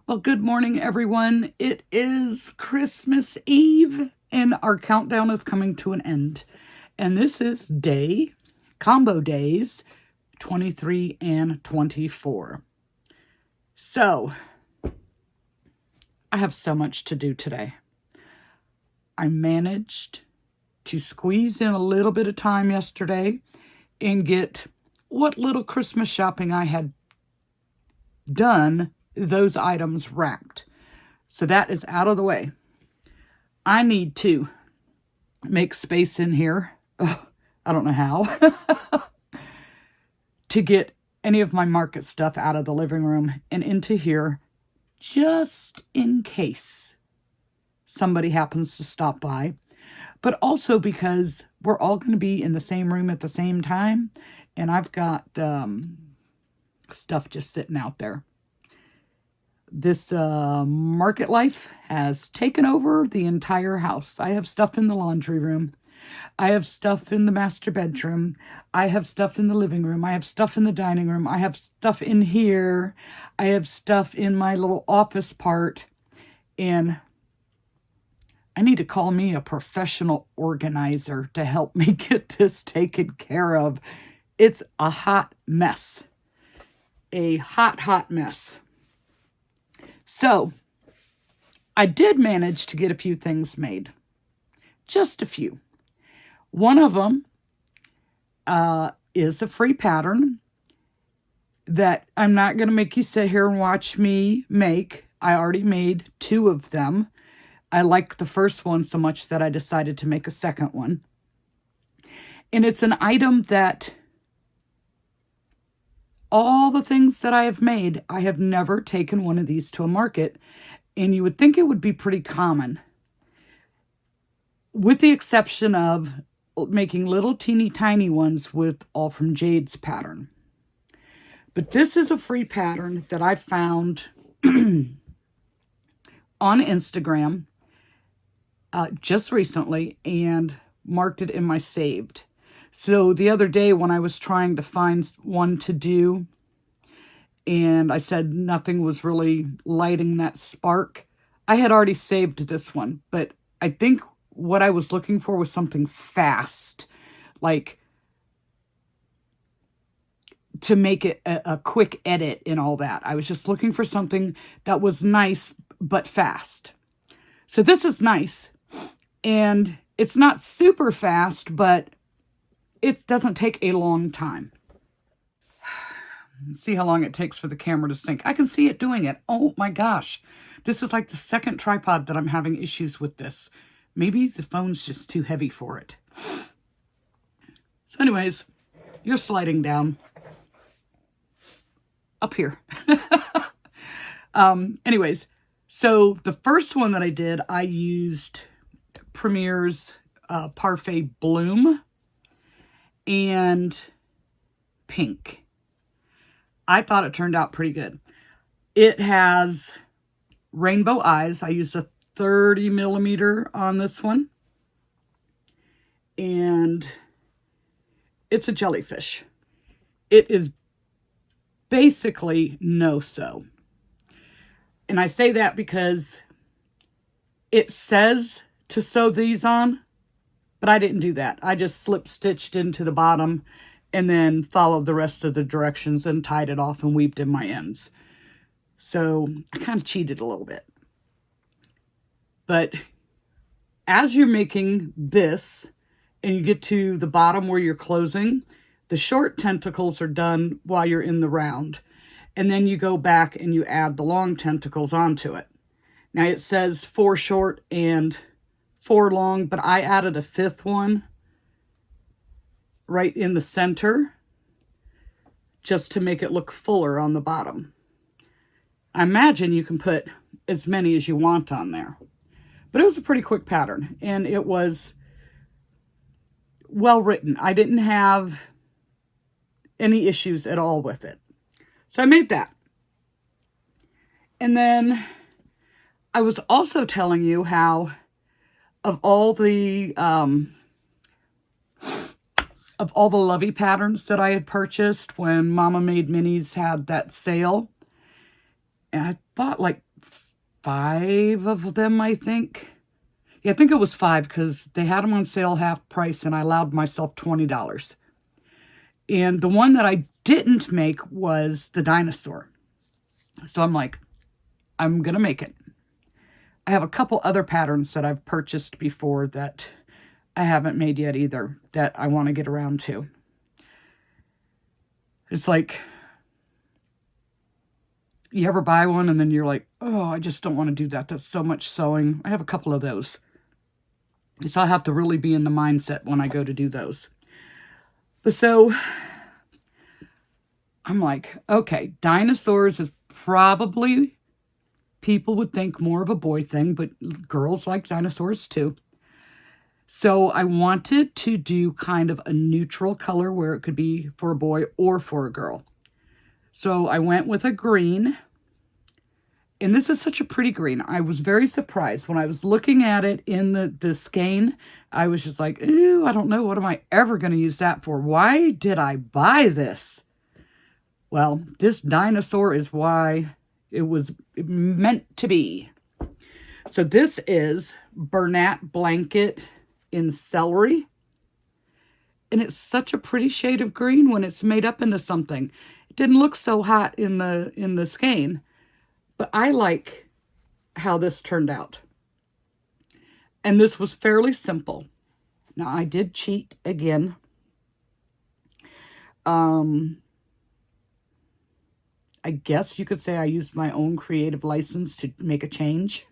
Well, good morning, everyone. It is Christmas Eve, and our countdown is coming to an end. And this is combo days 23 and 24. So, I have so much to do today. I managed to squeeze in a little bit of time yesterday and get what little Christmas shopping I had done, those items wrapped. So that is out of the way. I need to make space in here. I don't know how. To get any of my market stuff out of the living room and into here, just in case somebody happens to stop by. But also because we're all going to be in the same room at the same time. And I've got stuff just sitting out there. This market life has taken over the entire house. I have stuff in the laundry room. I have stuff in the master bedroom. I have stuff in the living room. I have stuff in the dining room. I have stuff in here. I have stuff in my little office part. And I need to call me a professional organizer to help me get this taken care of. It's a hot mess. A hot mess. So, I did manage to get a few things made. Just a few. One of them is a free pattern that I'm not going to make you sit here and watch me make. I already made 2 of them. I liked the first one so much that I decided to make a second one. And it's an item that all the things that I have made, I have never taken one of these to a market, and you would think it would be pretty common, with the exception of making little teeny tiny ones with All From Jade's pattern. But this is a free pattern that I found on Instagram just recently and marked it in my saved. So the other day when I was trying to find one to do, and I said nothing was really lighting that spark, I had already saved this one. But I think what I was looking for was something fast, like to make it a quick edit and all that. I was just looking for something that was nice but fast. So this is nice, and it's not super fast, but it doesn't take a long time. See how long it takes for the camera to sync. I can see it doing it. Oh my gosh. This is like the second tripod that I'm having issues with this. Maybe the phone's just too heavy for it. So anyways, you're sliding down. Up here. Anyways, so the first one that I did, I used Premier's Parfait Bloom and pink. I thought it turned out pretty good. It has rainbow eyes. I used a 30 millimeter on this one. And it's a jellyfish. It is basically no-sew. And I say that because it says to sew these on, but I didn't do that. I just slip stitched into the bottom and then followed the rest of the directions and tied it off and weaved in my ends. So I kind of cheated a little bit. But as you're making this and you get to the bottom where you're closing, the short tentacles are done while you're in the round. And then you go back and you add the long tentacles onto it. Now it says 4 short and 4 long, but I added a 5th one right in the center just to make it look fuller on the bottom. I imagine you can put as many as you want on there. But it was a pretty quick pattern, and it was well written. I didn't have any issues at all with it. So I made that. And then I was also telling you how of all the Lovey patterns that I had purchased when Mama Made Minis had that sale, and I bought like 5 of them, I think. Yeah, I think it was 5 because they had them on sale half price and I allowed myself $20. And the one that I didn't make was the dinosaur. So I'm like, I'm going to make it. I have a couple other patterns that I've purchased before that I haven't made yet either that I want to get around to. It's like, you ever buy one and then you're like, oh, I just don't want to do that. That's so much sewing. I have a couple of those. So I have to really be in the mindset when I go to do those. But so I'm like, okay, dinosaurs is probably, people would think more of a boy thing, but girls like dinosaurs too. So I wanted to do kind of a neutral color where it could be for a boy or for a girl. So I went with a green. And this is such a pretty green. I was very surprised. When I was looking at it in the skein, I was just like, ew, I don't know. What am I ever going to use that for? Why did I buy this? Well, this dinosaur is why it was meant to be. So this is Bernat Blanket in Celery. And it's such a pretty shade of green when it's made up into something. It didn't look so hot in the skein. But I like how this turned out. And this was fairly simple. Now, I did cheat again. I guess you could say I used my own creative license to make a change.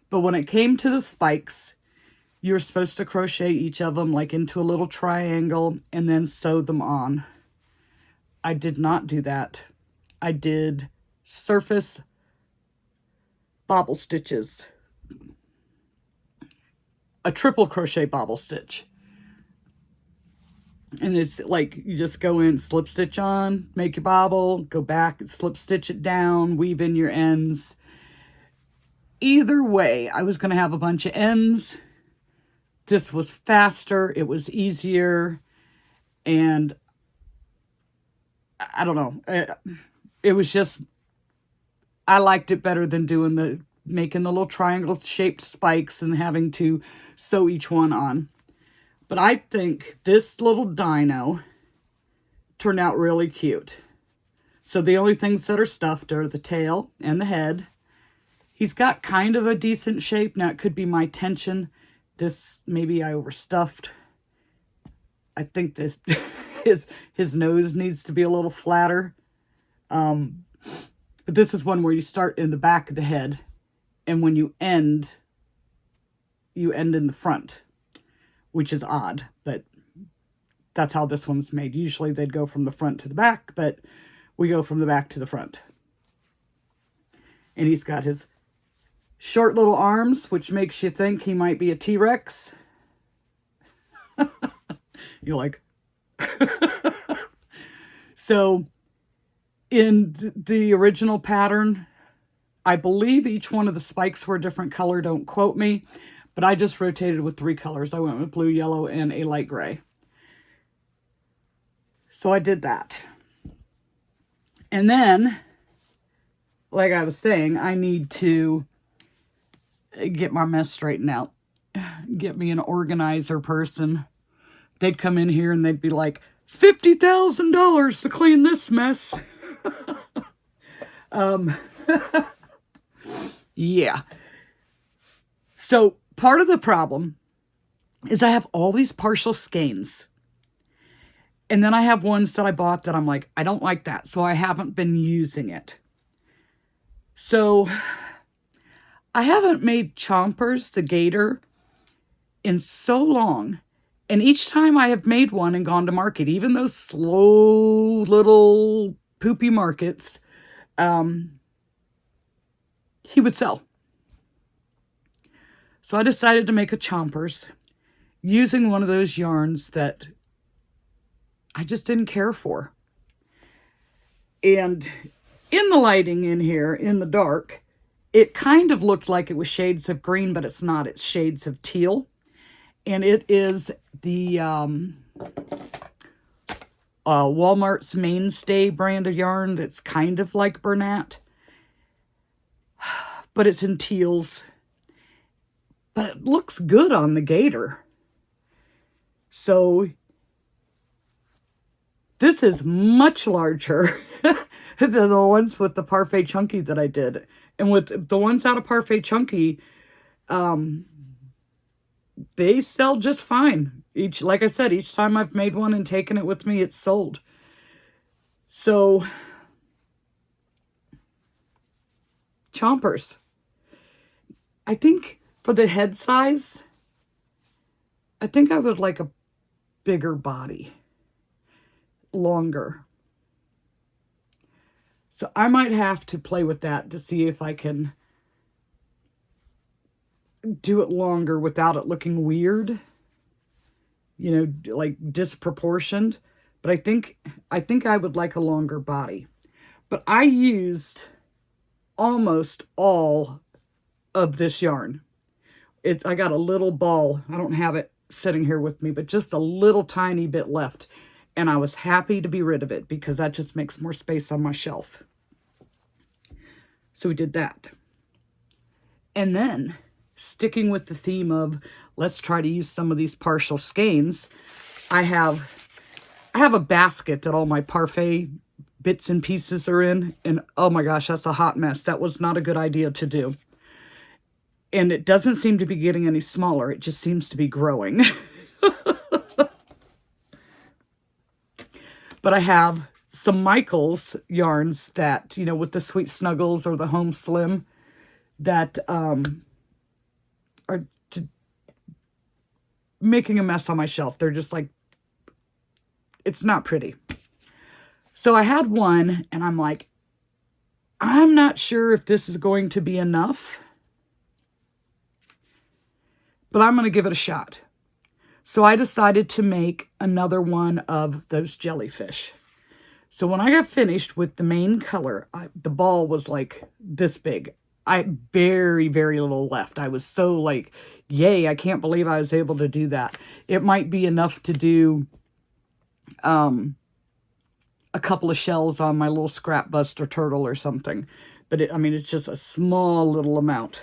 But when it came to the spikes, you were supposed to crochet each of them like into a little triangle and then sew them on. I did not do that. I did surface bobble stitches, a triple crochet bobble stitch. And it's like you just go in, slip stitch on, make your bobble, go back, slip stitch it down, weave in your ends. Either way, I was going to have a bunch of ends. This was faster, it was easier, and I don't know. It was just, I liked it better than making the little triangle shaped spikes and having to sew each one on. But I think this little dino turned out really cute. So the only things that are stuffed are the tail and the head. He's got kind of a decent shape. Now it could be my tension. This, maybe I overstuffed. I think this his nose needs to be a little flatter. But this is one where you start in the back of the head, and when you end in the front, which is odd, but that's how this one's made. Usually they'd go from the front to the back, but we go from the back to the front. And he's got his short little arms, which makes you think he might be a T-Rex. You're like... So, in the original pattern, I believe each one of the spikes were a different color. Don't quote me. But I just rotated with 3 colors. I went with blue, yellow, and a light gray. So I did that. And then, like I was saying, I need to get my mess straightened out. Get me an organizer person. They'd come in here and they'd be like, $50,000 to clean this mess. Yeah. So part of the problem is I have all these partial skeins. And then I have ones that I bought that I'm like, I don't like that. So I haven't been using it. So I haven't made Chompers, the gator, in so long. And each time I have made one and gone to market, even those slow little poopy markets, he would sell. So I decided to make a Chompers using one of those yarns that I just didn't care for. And in the lighting in here, in the dark, it kind of looked like it was shades of green, but it's not. It's shades of teal. And it is the Walmart's Mainstay brand of yarn that's kind of like Bernat. but it's in teals. But it looks good on the gator. So this is much larger than the ones with the Parfait Chunky that I did. And with the ones out of Parfait Chunky, they sell just fine. Like I said, each time I've made one and taken it with me, it's sold. So, Chompers. I think for the head size, I think I would like a bigger body. Longer. So I might have to play with that to see if I can do it longer without it looking weird. You know, like disproportioned. But I think I would like a longer body. But I used almost all of this yarn. I got a little ball. I don't have it sitting here with me, but just a little tiny bit left. And I was happy to be rid of it because that just makes more space on my shelf. So we did that. And then, sticking with the theme of let's try to use some of these partial skeins, I have a basket that all my Parfait bits and pieces are in. And oh my gosh, that's a hot mess. That was not a good idea to do. And it doesn't seem to be getting any smaller. It just seems to be growing. But I have some Michaels yarns that, you know, with the Sweet Snuggles or the Home Slim that are making a mess on my shelf. They're just like, it's not pretty. So I had one and I'm like, I'm not sure if this is going to be enough, but I'm going to give it a shot. So I decided to make another one of those jellyfish. So when I got finished with the main color, the ball was like this big. I had very, very little left. I was so like, yay, I can't believe I was able to do that. It might be enough to do a couple of shells on my little scrap buster turtle or something. But it's just a small little amount.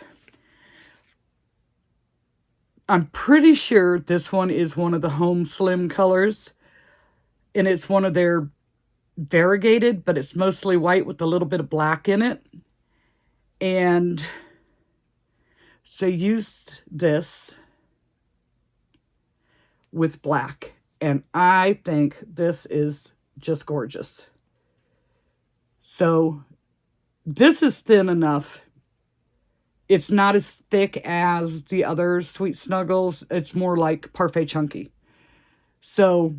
I'm pretty sure this one is one of the Home Slim colors. And it's one of their variegated, but it's mostly white with a little bit of black in it. And so used this with black. And I think this is just gorgeous. So this is thin enough. It's not as thick as the other Sweet Snuggles. It's more like Parfait Chunky. So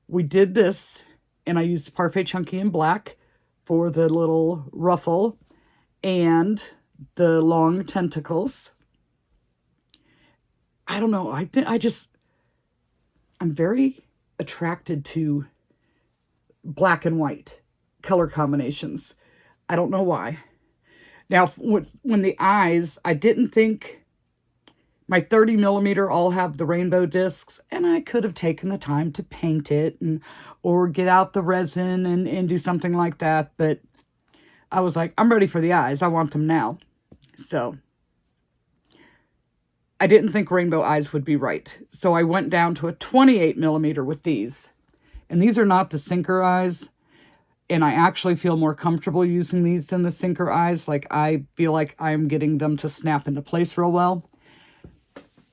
we did this, and I used Parfait Chunky in black for the little ruffle and the long tentacles. I don't know. I'm very attracted to black and white color combinations. I don't know why. Now, when the eyes, I didn't think my 30 millimeter all have the rainbow discs, and I could have taken the time to paint it or get out the resin and do something like that. But I was like, I'm ready for the eyes. I want them now. So I didn't think rainbow eyes would be right. So I went down to a 28 millimeter with these. And these are not the sinker eyes. And I actually feel more comfortable using these than the sinker eyes. Like, I feel like I'm getting them to snap into place real well.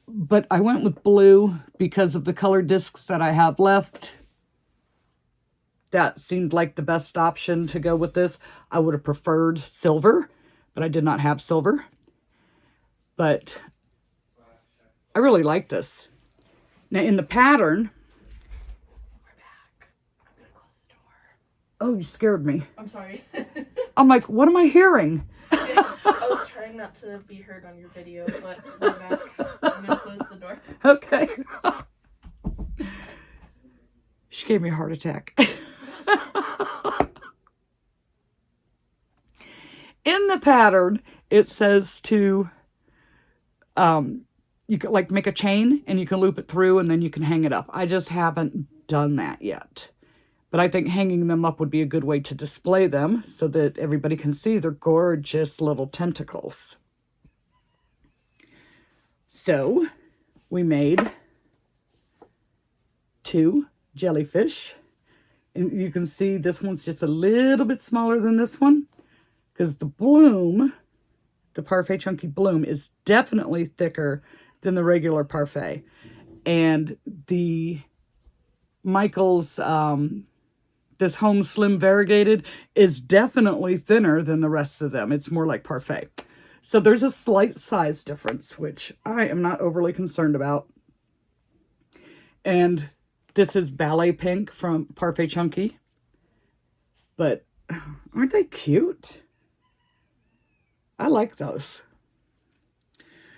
But I went with blue because of the color discs that I have left. That seemed like the best option to go with this. I would have preferred silver, but I did not have silver. But I really like this. Now, in the pattern... Oh, you scared me. I'm sorry. I'm like, what am I hearing? I was trying not to be heard on your video, but we're back. I'm going to close the door. Okay. She gave me a heart attack. In the pattern, it says to, you can like make a chain and you can loop it through and then you can hang it up. I just haven't done that yet. But I think hanging them up would be a good way to display them so that everybody can see their gorgeous little tentacles. So we made 2 jellyfish. And you can see this one's just a little bit smaller than this one because the bloom, the Parfait Chunky Bloom, is definitely thicker than the regular Parfait. And the Michael's, this Home Slim Variegated is definitely thinner than the rest of them. It's more like Parfait. So there's a slight size difference, which I am not overly concerned about. And this is Ballet Pink from Parfait Chunky. But aren't they cute? I like those.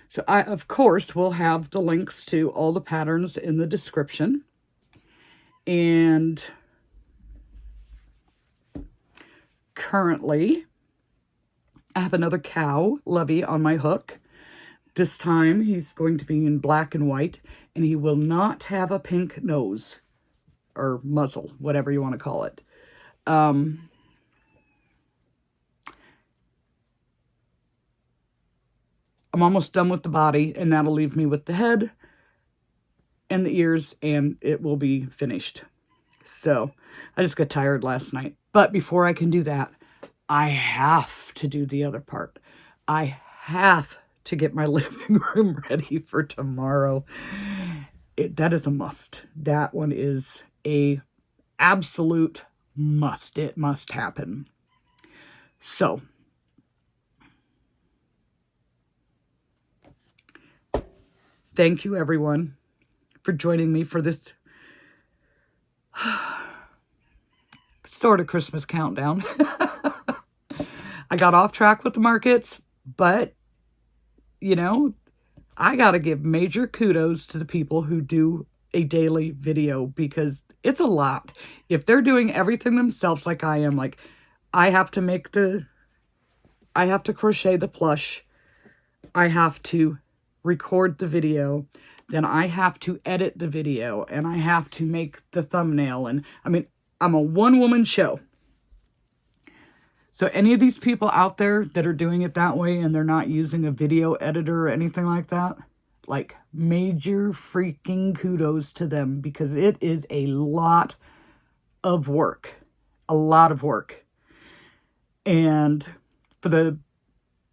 So I, of course, will have the links to all the patterns in the description. And currently, I have another cow, Lovey, on my hook. This time, he's going to be in black and white, and he will not have a pink nose or muzzle, whatever you want to call it. I'm almost done with the body, and that'll leave me with the head and the ears, and it will be finished. So, I just got tired last night. But before I can do that, I have to do the other part. I have to get my living room ready for tomorrow. That is a must. That one is a absolute must. It must happen. So, thank you everyone for joining me for this sort of Christmas countdown. I got off track with the markets, but you know, I got to give major kudos to the people who do a daily video because it's a lot. If they're doing everything themselves like I am, like I have to crochet the plush, I have to record the video, then I have to edit the video, and I have to make the thumbnail. And I mean, I'm a one-woman show. So any of these people out there that are doing it that way and they're not using a video editor or anything like that, like major freaking kudos to them because it is a lot of work. A lot of work. And for the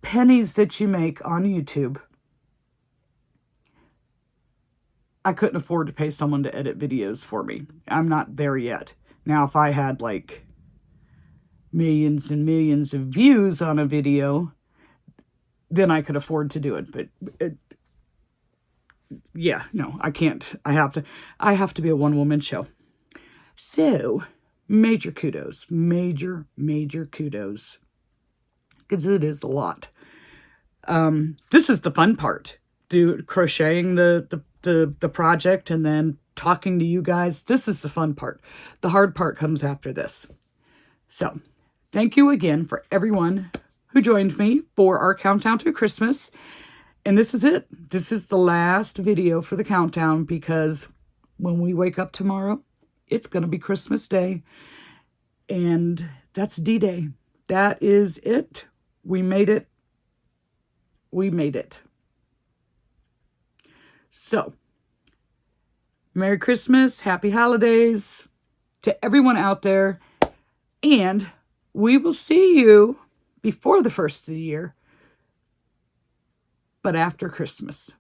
pennies that you make on YouTube, I couldn't afford to pay someone to edit videos for me. I'm not there yet. Now, if I had like millions and millions of views on a video, then I could afford to do it. But yeah, no, I can't. I have to be a one-woman show. So, major kudos. Major kudos. Because it is a lot. This is the fun part. Crocheting the project and then talking to you guys. This is the fun part. The hard part comes after this. So, thank you again for everyone who joined me for our countdown to Christmas. And this is it. This is the last video for the countdown because when we wake up tomorrow, it's going to be Christmas Day. And that's D-Day. That is it. We made it. We made it. So, Merry Christmas, Happy Holidays to everyone out there. And we will see you before the first of the year, but after Christmas.